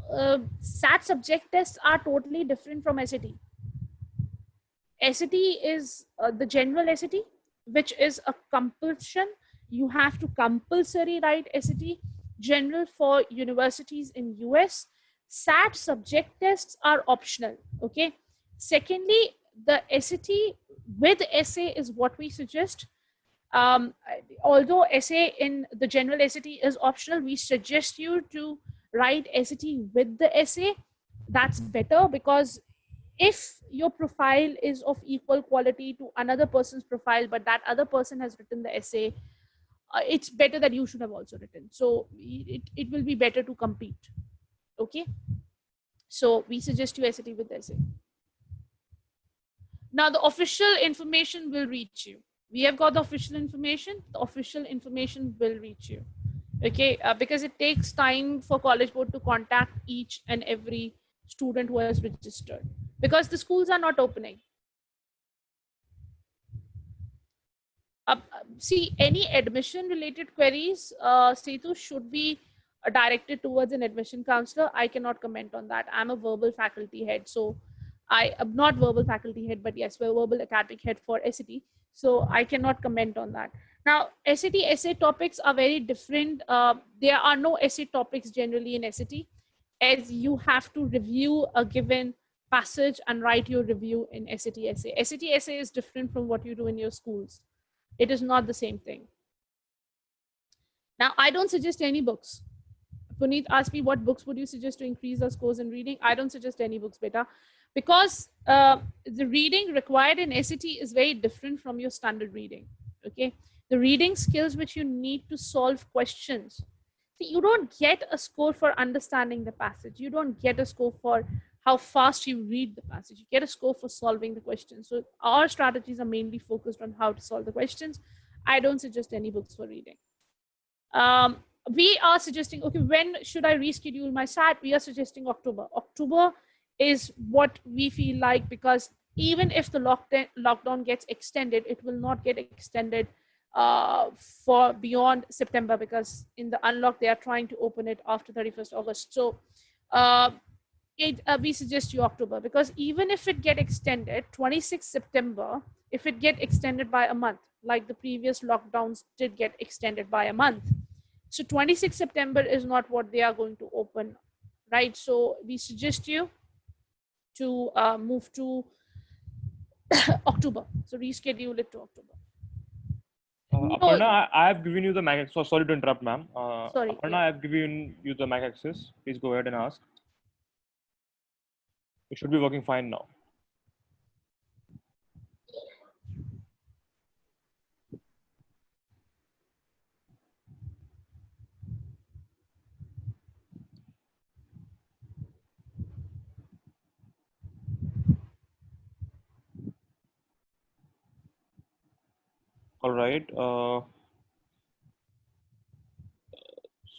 SAT subject tests are totally different from SAT. SAT is the general SAT, which is a compulsion. You have to compulsory write SAT. General for universities in US. SAT subject tests are optional. Okay. Secondly, the SAT with essay is what we suggest. Although essay in the general SAT is optional, we suggest you to write SAT with the essay, that's better, because if your profile is of equal quality to another person's profile, but that other person has written the essay, it's better that you should have also written. So it will be better to compete. Okay. So we suggest you SAT with essay. Now the official information will reach you. We have got the official information. The official information will reach you. Okay, because it takes time for College Board to contact each and every student who has registered, because the schools are not opening. See, any admission related queries, Setu, should be directed towards an admission counselor. I cannot comment on that. I'm a verbal faculty head, so I am not verbal faculty head, but yes, we're verbal academic head for SAT. So I cannot comment on that. Now, SAT essay topics are very different. There are no essay topics generally in SAT, as you have to review a given passage and write your review in SAT essay. SAT essay is different from what you do in your schools. It is not the same thing. Now, I don't suggest any books. Puneet asked me, what books would you suggest to increase our scores in reading? I don't suggest any books, beta, because the reading required in SAT is very different from your standard reading. Okay, the reading skills which you need to solve questions. See, you don't get a score for understanding the passage. You don't get a score for how fast you read the passage. You get a score for solving the questions. So our strategies are mainly focused on how to solve the questions. I don't suggest any books for reading. We are suggesting, okay, when should I reschedule my SAT? We are suggesting October. October is what we feel like, because even if the lockdown gets extended, it will not get extended for beyond September, because in the unlock, they are trying to open it after 31st August. So we suggest you October, because even if it get extended, 26th September, if it get extended by a month, like the previous lockdowns did get extended by a month. So 26th September is not what they are going to open, right? So we suggest you to move to October. So reschedule it to October. Aparna, I have given you the Mac. So sorry to interrupt, ma'am. Sorry. Aparna, Yeah. I have given you the Mac access. Please go ahead and ask. It should be working fine now. All right.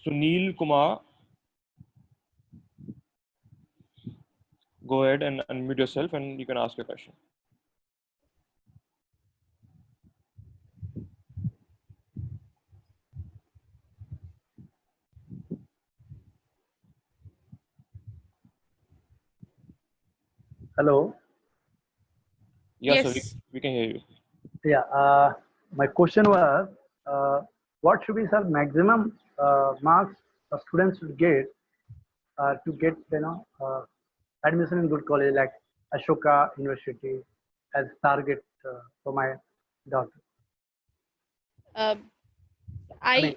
Sunil Kumar, go ahead and unmute yourself and you can ask your question. Hello. Yes, sir, Yes. we can hear you. Yeah. My question was, what should be the maximum marks a student should get to get admission in good college like Ashoka University as target for my daughter. I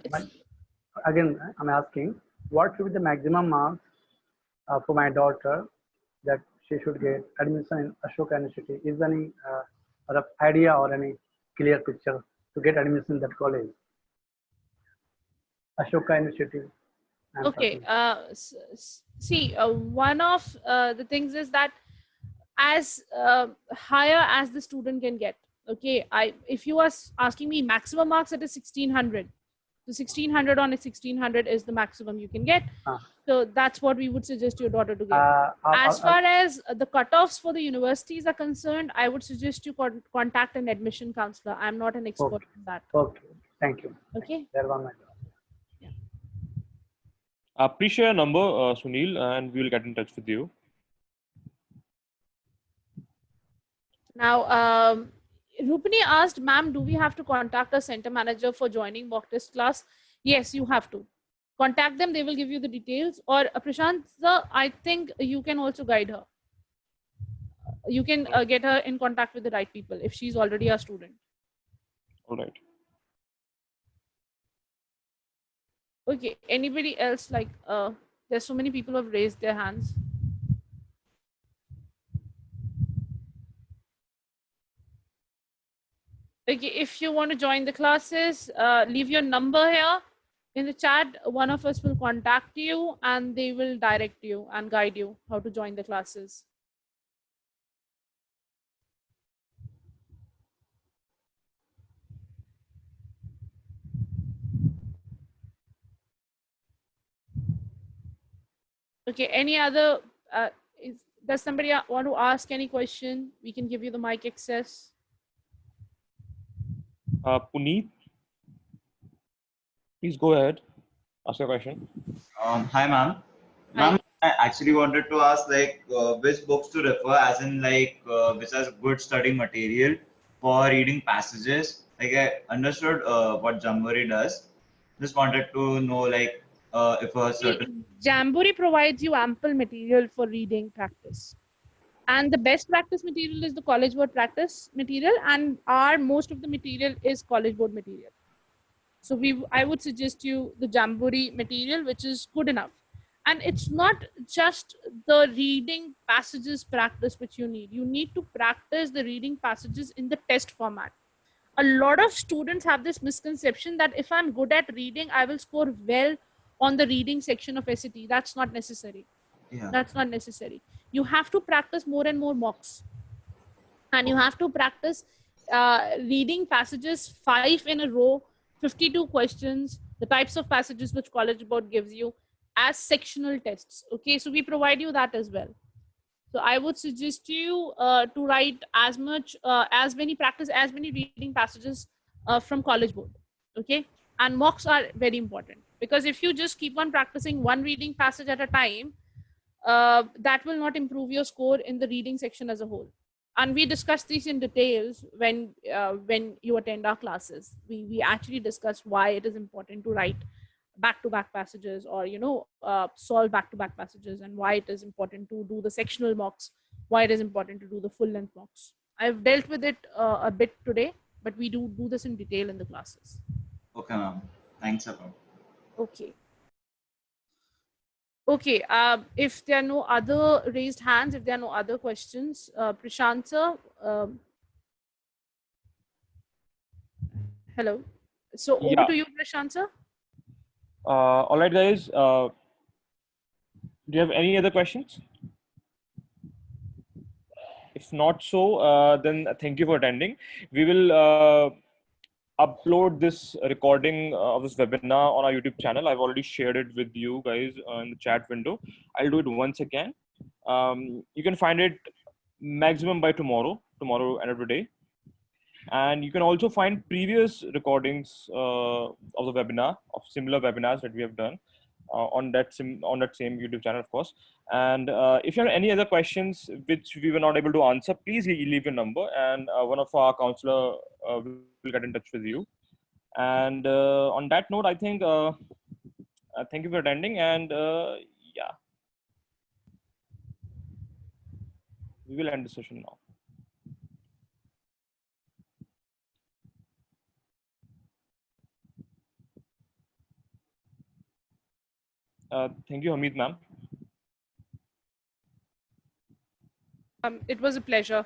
Again, I'm asking, what should be the maximum marks for my daughter that she should get admission in Ashoka University? Is there any rough idea or any clear picture to get admission in that college? Ashoka University. Okay. See, one of the things is that as higher as the student can get. Okay, if you are asking me maximum marks, it is 1600. The 1600 on a 1600 is the maximum you can get. So that's what we would suggest your daughter to get. As far as the cutoffs for the universities are concerned, I would suggest you contact an admission counselor. I'm not an expert in that. Okay, thank you. Okay. That was my job. Please share your number, Sunil, and we will get in touch with you. Now, Rupini asked, ma'am, do we have to contact a center manager for joining mock test class? Yes, you have to. Contact them, they will give you the details. Or Prashant, sir, I think you can also guide her. You can get her in contact with the right people if she's already a student. All right. Okay, anybody else like There's so many people who have raised their hands. Okay, if you want to join the classes, leave your number here in the chat. One of us will contact you and they will direct you and guide you how to join the classes. Okay, any other, does somebody want to ask any question? We can give you the mic access. Puneet, please go ahead. Ask your question. Hi, ma'am. Hi. Ma'am, I actually wanted to ask which books to refer, as in which has good study material for reading passages. Like I understood what Jamboree does. Just wanted to know if a certain Jamboree provides you ample material for reading practice. And the best practice material is the college board practice material, and our most of the material is college board material. So I would suggest you the Jamboree material, which is good enough. And it's not just the reading passages practice which you need. You need to practice the reading passages in the test format. A lot of students have this misconception that if I'm good at reading, I will score well on the reading section of SAT. That's not necessary. yeah. That's not necessary. You have to practice more and more mocks, and you have to practice reading passages 5 in a row, 52 questions, the types of passages which college board gives you as sectional tests. Okay, so we provide you that as well. So I would suggest you to write as many reading passages from college board. Okay, and mocks are very important, because if you just keep on practicing one reading passage at a time, that will not improve your score in the reading section as a whole. And we discuss these in details when you attend our classes. We actually discuss why it is important to write back-to-back passages, or solve back-to-back passages, and why it is important to do the sectional mocks, why it is important to do the full-length mocks. I've dealt with it a bit today, but we do this in detail in the classes. Okay, ma'am. Thanks a lot. Okay. Okay, if there are no other raised hands, if there are no other questions, Prashant sir, hello. So over Yeah. to you, Prashant sir. All right, guys. Do you have any other questions? If not so, then thank you for attending. We will upload this recording of this webinar on our YouTube channel. I've already shared it with you guys in the chat window. I'll do it once again. You can find it maximum by tomorrow end of the day. And you can also find previous recordings of the webinar, of similar webinars that we have done on that same YouTube channel, of course. And if you have any other questions which we were not able to answer, please leave your number, and one of our counselor will get in touch with you. And on that note, I think thank you for attending, and yeah, we will end the session now. Thank you, Harmeet ma'am. It was a pleasure.